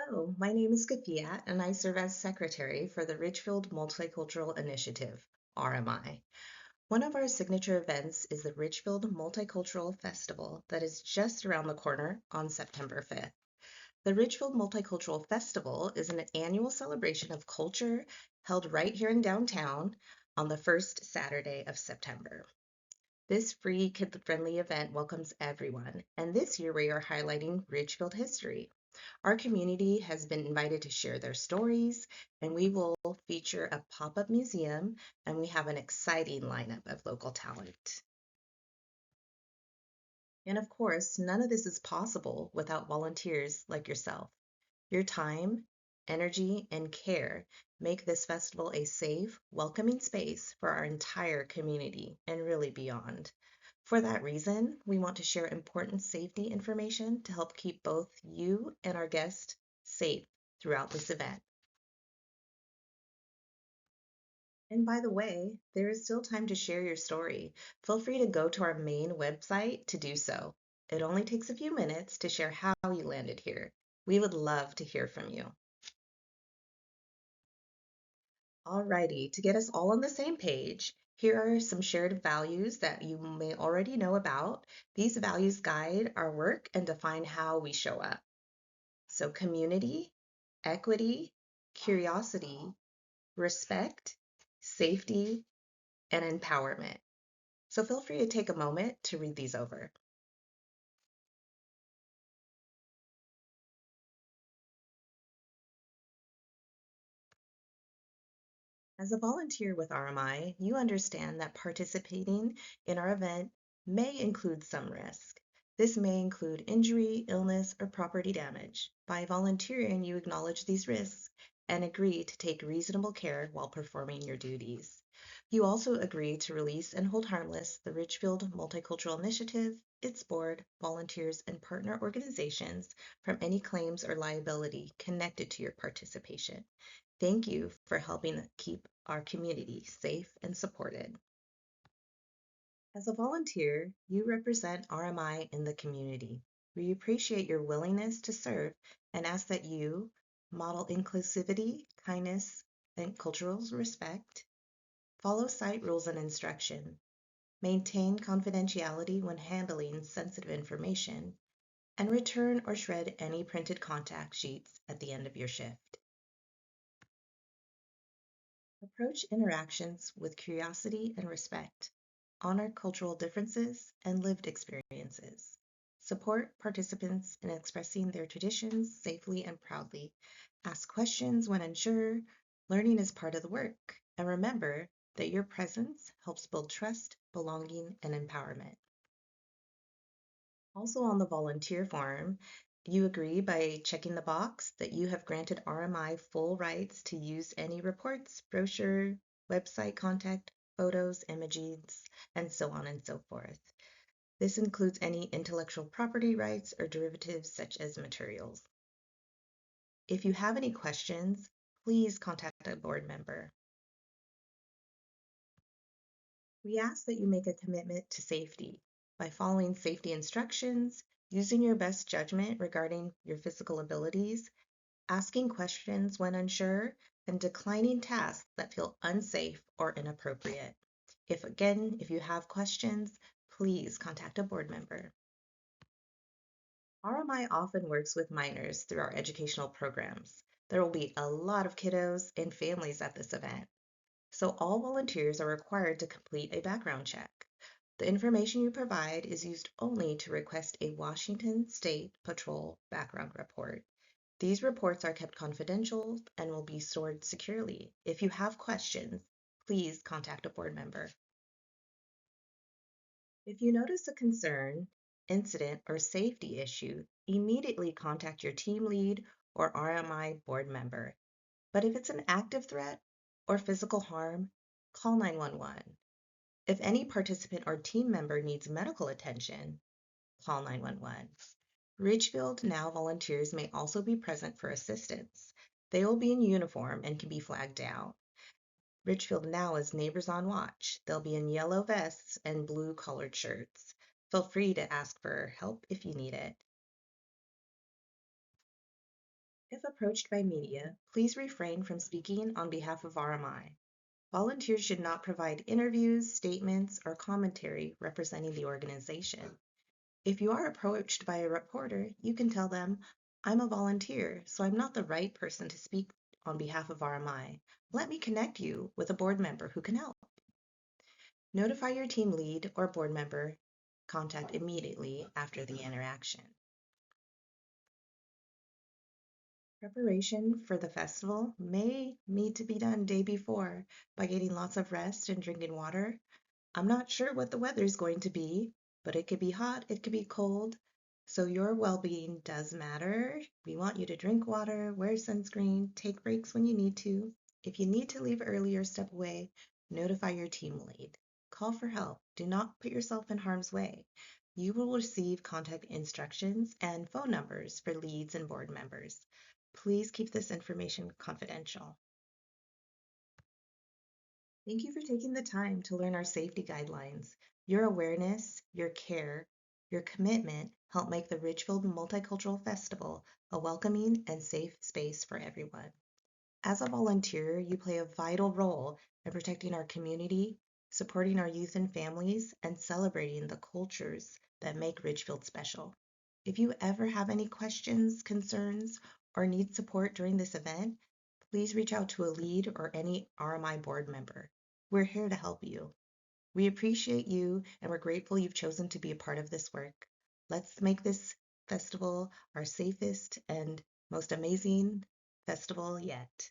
Hello, my name is Kafia, and I serve as Secretary for the Ridgefield Multicultural Initiative, RMI. One of our signature events is the Ridgefield Multicultural Festival that is just around the corner on September 5th. The Ridgefield Multicultural Festival is an annual celebration of culture held right here in downtown on the first Saturday of September. This free, kid-friendly event welcomes everyone, and this year we are highlighting Ridgefield history. Our community has been invited to share their stories, and we will feature a pop-up museum, and we have an exciting lineup of local talent. And of course, none of this is possible without volunteers like yourself. Your time, energy, and care make this festival a safe, welcoming space for our entire community and really beyond. For that reason, we want to share important safety information to help keep both you and our guests safe throughout this event. And by the way, there is still time to share your story. Feel free to go to our main website to do so. It only takes a few minutes to share how you landed here. We would love to hear from you. Alrighty, to get us all on the same page, here are some shared values that you may already know about. These values guide our work and define how we show up. So community, equity, curiosity, respect, safety, and empowerment. So feel free to take a moment to read these over. As a volunteer with RMI, you understand that participating in our event may include some risk. This may include injury, illness, or property damage. By volunteering, you acknowledge these risks and agree to take reasonable care while performing your duties. You also agree to release and hold harmless the Ridgefield Multicultural Initiative, its board, volunteers, and partner organizations from any claims or liability connected to your participation. Thank you for helping keep our community safe and supported. As a volunteer, you represent RMI in the community. We appreciate your willingness to serve and ask that you model inclusivity, kindness, and cultural respect, follow site rules and instruction, maintain confidentiality when handling sensitive information, and return or shred any printed contact sheets at the end of your shift. Approach interactions with curiosity and respect. Honor cultural differences and lived experiences. Support participants in expressing their traditions safely and proudly. Ask questions when unsure. Learning is part of the work. And remember that your presence helps build trust, belonging, and empowerment. Also on the volunteer form, you agree by checking the box that you have granted RMI full rights to use any reports, brochure, website contact, photos, images, and so on and so forth. This includes any intellectual property rights or derivatives such as materials. If you have any questions, please contact a board member. We ask that you make a commitment to safety by following safety instructions, using your best judgment regarding your physical abilities, asking questions when unsure, and declining tasks that feel unsafe or inappropriate. If you have questions, please contact a board member. RMI often works with minors through our educational programs. There will be a lot of kiddos and families at this event. So all volunteers are required to complete a background check. The information you provide is used only to request a Washington State Patrol background report. These reports are kept confidential and will be stored securely. If you have questions, please contact a board member. If you notice a concern, incident, or safety issue, immediately contact your team lead or RMI board member. But if it's an active threat or physical harm, call 911. If any participant or team member needs medical attention, call 911. Ridgefield Now volunteers may also be present for assistance. They will be in uniform and can be flagged down. Ridgefield Now is Neighbors on Watch. They'll be in yellow vests and blue colored shirts. Feel free to ask for help if you need it. If approached by media, please refrain from speaking on behalf of RMI. Volunteers should not provide interviews, statements, or commentary representing the organization. If you are approached by a reporter, you can tell them, "I'm a volunteer, so I'm not the right person to speak on behalf of RMI. Let me connect you with a board member who can help." Notify your team lead or board member contact immediately after the interaction. Preparation for the festival may need to be done day before by getting lots of rest and drinking water. I'm not sure what the weather is going to be, but it could be hot, it could be cold. So your well-being does matter. We want you to drink water, wear sunscreen, take breaks when you need to. If you need to leave early or step away, notify your team lead. Call for help. Do not put yourself in harm's way. You will receive contact instructions and phone numbers for leads and board members. Please keep this information confidential. Thank you for taking the time to learn our safety guidelines. Your awareness, your care, your commitment help make the Ridgefield Multicultural Festival a welcoming and safe space for everyone. As a volunteer, you play a vital role in protecting our community, supporting our youth and families, and celebrating the cultures that make Ridgefield special. If you ever have any questions, concerns, or need support during this event, please reach out to a lead or any RMI board member. We're here to help you. We appreciate you and we're grateful you've chosen to be a part of this work. Let's make this festival our safest and most amazing festival yet.